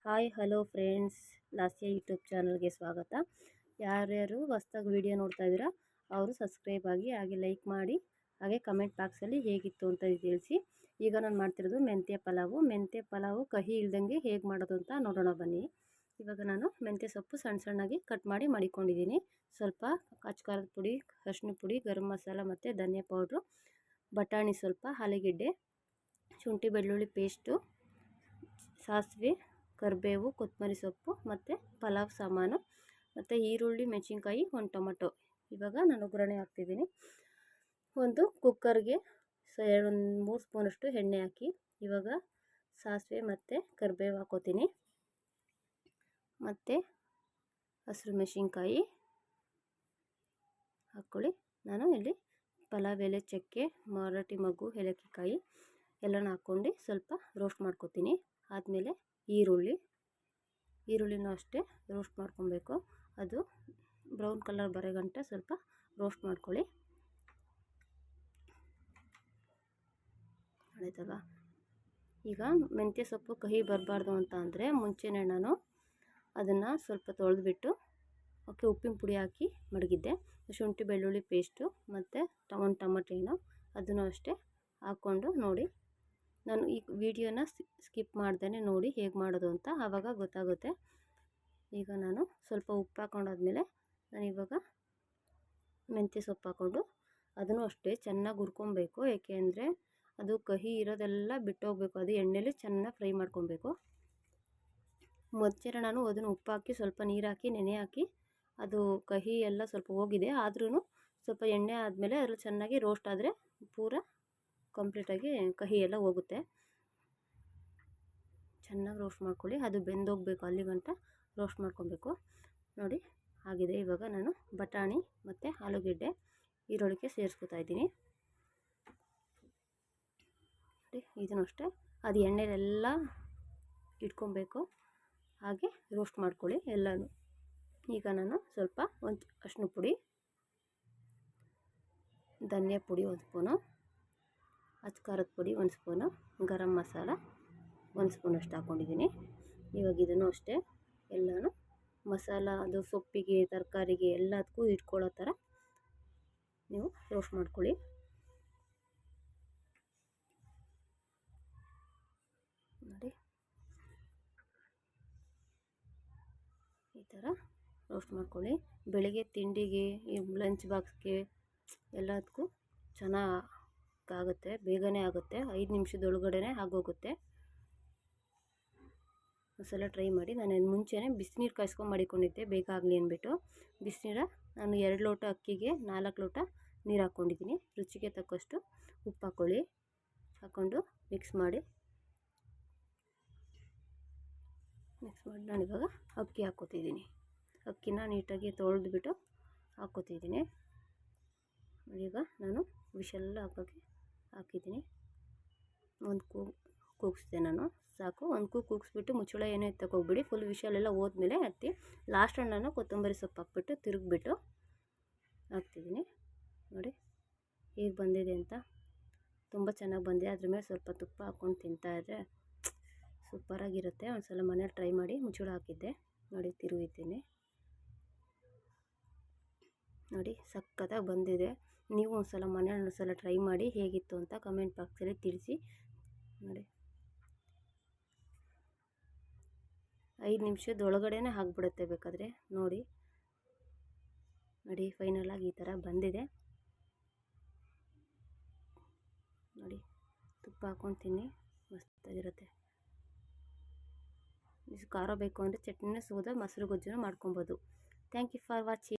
Hi hello friends, ಲಾಸ್ಯ YouTube ಚಾನಲ್ಗೆ ಸ್ವಾಗತ. ಯಾರ್ಯಾರು ಹೊಸ್ದಾಗಿ ವಿಡಿಯೋ ನೋಡ್ತಾ ಇದ್ದೀರಾ ಅವರು ಸಬ್ಸ್ಕ್ರೈಬ್ ಆಗಿ, ಹಾಗೆ ಲೈಕ್ ಮಾಡಿ, ಹಾಗೆ ಕಮೆಂಟ್ ಬಾಕ್ಸಲ್ಲಿ ಹೇಗಿತ್ತು ಅಂತ ತಿಳಿಸಿ. ಈಗ ನಾನು ಮಾಡ್ತಿರೋದು ಮೆಂತ್ಯ ಪಲಾವು ಕಹಿ ಇಲ್ದಂಗೆ ಹೇಗೆ ಮಾಡೋದು ಅಂತ ನೋಡೋಣ ಬನ್ನಿ. ಇವಾಗ ನಾನು ಮೆಂತ್ಯ ಸೊಪ್ಪು ಸಣ್ಣ ಸಣ್ಣಗೆ ಕಟ್ ಮಾಡಿ ಮಡಿಕೊಂಡಿದ್ದೀನಿ. ಸ್ವಲ್ಪ ಖಾರದ ಪುಡಿ, ಅರಿಶಿನ ಪುಡಿ, ಗರಂ ಮಸಾಲ ಮತ್ತು ಧನಿಯಾ ಪೌಡ್ರು, ಬಟಾಣಿ ಸ್ವಲ್ಪ, ಆಲೂಗೆಡ್ಡೆ, ಶುಂಠಿ ಬೆಳ್ಳುಳ್ಳಿ ಪೇಸ್ಟು, ಸಾಸಿವೆ, ಕರಿಬೇವು, ಕೊತ್ತಂಬರಿ ಸೊಪ್ಪು ಮತ್ತು ಪಲಾವ್ ಸಾಮಾನು ಮತ್ತು ಈರುಳ್ಳಿ, ಮೆಣಸಿನ್ಕಾಯಿ, ಒಂದು ಟೊಮಟೊ. ಇವಾಗ ನಾನು ಒಗ್ಗರಣೆ ಹಾಕ್ತಿದ್ದೀನಿ. ಒಂದು ಕುಕ್ಕರ್ಗೆ 3 ಸ್ಪೂನಷ್ಟು ಎಣ್ಣೆ ಹಾಕಿ, ಇವಾಗ ಸಾಸಿವೆ ಮತ್ತು ಕರಿಬೇವು ಹಾಕೋತೀನಿ ಮತ್ತು ಹಸಿರು ಮೆಣಸಿನ್ಕಾಯಿ ಹಾಕ್ಕೊಳ್ಳಿ. ನಾನು ಇಲ್ಲಿ ಪಲಾವ್ ಎಲೆ, ಚಕ್ಕೆ, ಮರಾಠಿ ಮಗ್ಗು, ಏಲಕ್ಕಿಕಾಯಿ ಎಲ್ಲನೂ ಹಾಕ್ಕೊಂಡು ಸ್ವಲ್ಪ ರೋಸ್ಟ್ ಮಾಡ್ಕೊತೀನಿ. ಆದಮೇಲೆ ಈರುಳ್ಳಿನೂ ಅಷ್ಟೇ ರೋಸ್ಟ್ ಮಾಡ್ಕೊಬೇಕು. ಅದು ಬ್ರೌನ್ ಕಲರ್ ಬರೋ ಗಂಟ ಸ್ವಲ್ಪ ರೋಸ್ಟ್ ಮಾಡ್ಕೊಳ್ಳಿ. ಆಯ್ತಲ್ವ? ಈಗ ಮೆಂತ್ಯ ಸೊಪ್ಪು ಕಹಿ ಬರಬಾರ್ದು ಅಂತ ಅಂದರೆ ಮುಂಚೆನೇ ನಾನು ಅದನ್ನು ಸ್ವಲ್ಪ ತೊಳೆದ್ಬಿಟ್ಟು ಓಕೆ ಉಪ್ಪಿನ ಪುಡಿ ಹಾಕಿ ಮಡಗಿದ್ದೆ. ಶುಂಠಿ ಬೆಳ್ಳುಳ್ಳಿ ಪೇಸ್ಟು ಮತ್ತು ಒಂದು ಟೊಮಟೊ ಹಣ್ಣು ಅದನ್ನು ಅಷ್ಟೇ ಹಾಕ್ಕೊಂಡು ನೋಡಿ. ನಾನು ಈ ವಿಡಿಯೋನ ಸ್ಕಿಪ್ ಮಾಡ್ದೇ ನೋಡಿ ಹೇಗೆ ಮಾಡೋದು ಅಂತ, ಆವಾಗ ಗೊತ್ತಾಗುತ್ತೆ. ಈಗ ನಾನು ಸ್ವಲ್ಪ ಉಪ್ಪು ಹಾಕೊಂಡಾದ್ಮೇಲೆ ನಾನು ಇವಾಗ ಮೆಂತ್ಯ ಸೊಪ್ಪು ಹಾಕ್ಕೊಂಡು ಅದನ್ನು ಅಷ್ಟೇ ಚೆನ್ನಾಗಿ ಹುರ್ಕೊಬೇಕು. ಏಕೆ ಅಂದರೆ ಅದು ಕಹಿ ಇರೋದೆಲ್ಲ ಬಿಟ್ಟೋಗಬೇಕು. ಅದು ಎಣ್ಣೆಲಿ ಚೆನ್ನಾಗಿ ಫ್ರೈ ಮಾಡ್ಕೊಬೇಕು. ಮುಂಚೆ ನಾನು ಅದನ್ನು ಉಪ್ಪು ಹಾಕಿ ಸ್ವಲ್ಪ ನೀರು ಹಾಕಿ ನೆನೆ ಹಾಕಿ ಅದು ಕಹಿ ಎಲ್ಲ ಸ್ವಲ್ಪ ಹೋಗಿದೆ. ಆದ್ರೂ ಸ್ವಲ್ಪ ಎಣ್ಣೆ ಆದಮೇಲೆ ಅದ್ರಲ್ಲಿ ಚೆನ್ನಾಗಿ ರೋಸ್ಟ್ ಆದರೆ ಪೂರ ಕಂಪ್ಲೀಟಾಗಿ ಕಹಿ ಎಲ್ಲ ಹೋಗುತ್ತೆ. ಚೆನ್ನಾಗಿ ರೋಸ್ಟ್ ಮಾಡ್ಕೊಳ್ಳಿ. ಅದು ಬೆಂದೋಗಬೇಕು, ಅಲ್ಲಿ ಗಂಟ ರೋಸ್ಟ್ ಮಾಡ್ಕೊಬೇಕು. ನೋಡಿ ಆಗಿದೆ. ಇವಾಗ ನಾನು ಬಟಾಣಿ ಮತ್ತು ಆಲೂಗೆಡ್ಡೆ ಈರುಳ್ಳಿಗೆ ಸೇರಿಸ್ಕೊತಾ ಇದ್ದೀನಿ. ನೋಡಿ ಇದನ್ನು ಅಷ್ಟೇ ಅದು ಎಣ್ಣೆಲೆಲ್ಲ ಇಟ್ಕೊಬೇಕು, ಹಾಗೆ ರೋಸ್ಟ್ ಮಾಡ್ಕೊಳ್ಳಿ ಎಲ್ಲನೂ. ಈಗ ನಾನು ಸ್ವಲ್ಪ ಒಂದು ಅರಿಶಿನ ಪುಡಿ, ಧನಿಯಾ ಪುಡಿ 1 ಸ್ಪೂನು, ಖಾರದ ಪುಡಿ 1 ಸ್ಪೂನು, ಗರಂ ಮಸಾಲ 1 ಸ್ಪೂನಷ್ಟು ಹಾಕ್ಕೊಂಡಿದ್ದೀನಿ. ಇವಾಗ ಇದನ್ನು ಅಷ್ಟೇ ಎಲ್ಲನೂ ಮಸಾಲ ಅದು ಸೊಪ್ಪಿಗೆ, ತರಕಾರಿಗೆ ಎಲ್ಲದಕ್ಕೂ ಇಟ್ಕೊಳ್ಳೋ ಥರ ನೀವು ರೋಸ್ಟ್ ಮಾಡ್ಕೊಳ್ಳಿ. ನೋಡಿ ಈ ಥರ ರೋಸ್ಟ್ ಮಾಡ್ಕೊಳ್ಳಿ. ಬೆಳಿಗ್ಗೆ ತಿಂಡಿಗೆ, ಈ ಲಂಚ್ ಬಾಕ್ಸ್ಗೆ ಎಲ್ಲದಕ್ಕೂ ಚೆನ್ನಾಗಾಗುತ್ತೆ, ಬೇಗನೆ ಆಗುತ್ತೆ. 5 ನಿಮಿಷದೊಳಗಡೆ ಆಗೋಗುತ್ತೆ. ಒಂದ್ಸಲ ಟ್ರೈ ಮಾಡಿ. ನಾನು ಮುಂಚೆನೇ ಬಿಸಿನೀರು ಕಾಯಿಸ್ಕೊಂಡು ಮಾಡಿಕೊಂಡಿದ್ದೆ ಬೇಗ ಆಗಲಿ ಅಂದ್ಬಿಟ್ಟು. ಬಿಸಿನೀರು ನಾನು 2 ಲೋಟ ಅಕ್ಕಿಗೆ 4 ಲೋಟ ನೀರು ಹಾಕ್ಕೊಂಡಿದ್ದೀನಿ. ರುಚಿಗೆ ತಕ್ಕಷ್ಟು ಉಪ್ಪು ಹಾಕ್ಕೊಳ್ಳಿ. ಹಾಕ್ಕೊಂಡು ಮಿಕ್ಸ್ ಮಾಡಿ ನಾನು ಇವಾಗ ಅಕ್ಕಿ ಹಾಕ್ಕೋತಿದ್ದೀನಿ. ಅಕ್ಕಿನ ನೀಟಾಗಿ ತೊಳೆದ್ಬಿಟ್ಟು ಹಾಕ್ಕೋತಿದ್ದೀನಿ. ಈಗ ನಾನು ವಿಷೆಲ್ಲ ಹಾಕಿದ್ದೀನಿ. ಒಂದು ಕೂಗಿಸ್ದೆ ನಾನು, ಸಾಕು. ಒಂದು ಕೂಗಿಸ್ಬಿಟ್ಟು ಮುಚ್ಚಳ ಏನೂ ಎತ್ತಕ್ಕೆ ಹೋಗ್ಬಿಡಿ. ಫುಲ್ ವಿಷಲೆಲ್ಲ ಹೋದ್ಮೇಲೆ ಹತ್ತಿ ಲಾಸ್ಟಲ್ಲಿ ನಾನು ಕೊತ್ತಂಬರಿ ಸೊಪ್ಪು ಹಾಕ್ಬಿಟ್ಟು ತಿರುಗಿಬಿಟ್ಟು ಹಾಕ್ತಿದ್ದೀನಿ. ನೋಡಿ ಹೇಗೆ ಬಂದಿದೆ ಅಂತ, ತುಂಬ ಚೆನ್ನಾಗಿ ಬಂದಿದೆ. ಅದ್ರ ಮೇಲೆ ಸ್ವಲ್ಪ ತುಪ್ಪ ಹಾಕ್ಕೊಂಡು ತಿಂತಾಯಿದ್ರೆ ಸೂಪರಾಗಿರುತ್ತೆ. ಒಂದು ಸಲ ಮನೇಲಿ ಟ್ರೈ ಮಾಡಿ. ಮುಚ್ಚಳ ಹಾಕಿದ್ದೆ ನೋಡಿ, ತಿರುಗಿದ್ದೀನಿ. ನೋಡಿ ಸಕ್ಕತ್ತಾಗಿ ಬಂದಿದೆ. ನೀವು ಒಂದ್ಸಲ ಮನೇಲಿ ಒಂದ್ಸಲ ಟ್ರೈ ಮಾಡಿ ಹೇಗಿತ್ತು ಅಂತ ಕಮೆಂಟ್ ಬಾಕ್ಸಲ್ಲಿ ತಿಳಿಸಿ. ನೋಡಿ 5 ನಿಮಿಷದೊಳಗಡೆ ಆಗಿಬಿಡುತ್ತೆ ಬೇಕಾದರೆ. ನೋಡಿ ಫೈನಲಾಗಿ ಈ ಥರ ಬಂದಿದೆ. ನೋಡಿ ತುಪ್ಪ ಹಾಕ್ಕೊಂಡು ತಿನ್ನಿ, ಮಸ್ತಾಗಿರುತ್ತೆ. ಖಾರ ಬೇಕು ಅಂದರೆ ಚಟ್ನಿನ ಸೋದ ಮೊಸರು ಗೊಜ್ಜುನ ಮಾಡ್ಕೊಬೋದು. Thank you for watching.